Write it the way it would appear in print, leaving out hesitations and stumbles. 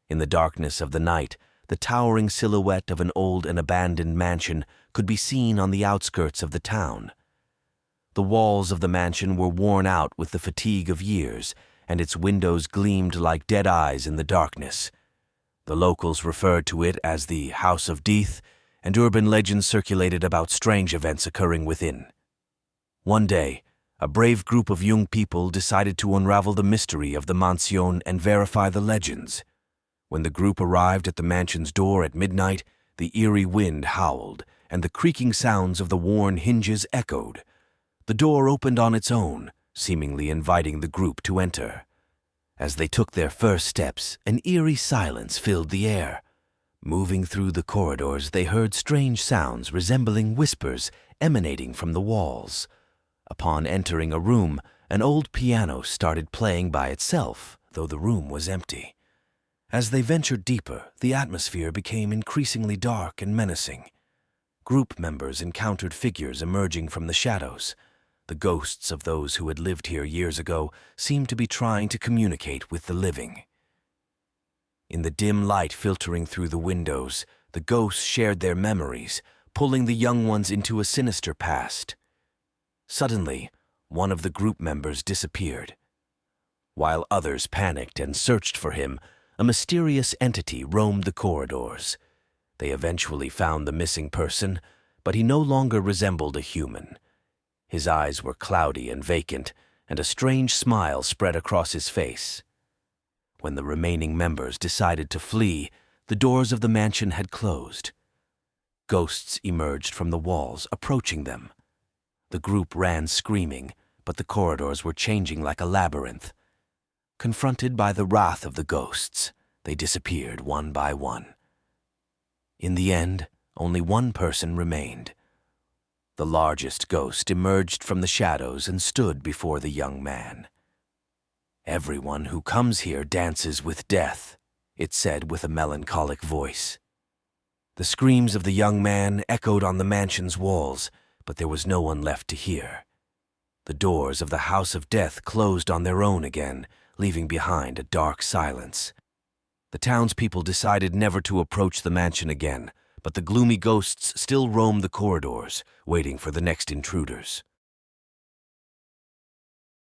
In the darkness of the night, the towering silhouette of an old and abandoned mansion could be seen on the outskirts of the town. The walls of the mansion were worn out with the fatigue of years, and its windows gleamed like dead eyes in the darkness. The locals referred to it as the House of Death, and urban legends circulated about strange events occurring within. One day, a brave group of young people decided to unravel the mystery of the mansion and verify the legends. When the group arrived at the mansion's door at midnight, the eerie wind howled, and the creaking sounds of the worn hinges echoed. The door opened on its own, seemingly inviting the group to enter. As they took their first steps, an eerie silence filled the air. Moving through the corridors, they heard strange sounds resembling whispers emanating from the walls. Upon entering a room, an old piano started playing by itself, though the room was empty. As they ventured deeper, the atmosphere became increasingly dark and menacing. Group members encountered figures emerging from the shadows. The ghosts of those who had lived here years ago seemed to be trying to communicate with the living. In the dim light filtering through the windows, the ghosts shared their memories, pulling the young ones into a sinister past. Suddenly, one of the group members disappeared. While others panicked and searched for him, a mysterious entity roamed the corridors. They eventually found the missing person, but he no longer resembled a human. His eyes were cloudy and vacant, and a strange smile spread across his face. When the remaining members decided to flee, the doors of the mansion had closed. Ghosts emerged from the walls, approaching them. The group ran screaming, but the corridors were changing like a labyrinth. Confronted by the wrath of the ghosts, they disappeared one by one. In the end, only one person remained. The largest ghost emerged from the shadows and stood before the young man. "Everyone who comes here dances with death," it said with a melancholic voice. The screams of the young man echoed on the mansion's walls, but there was no one left to hear. The doors of the House of Death closed on their own again, leaving behind a dark silence. The townspeople decided never to approach the mansion again, but the gloomy ghosts still roamed the corridors, waiting for the next intruders.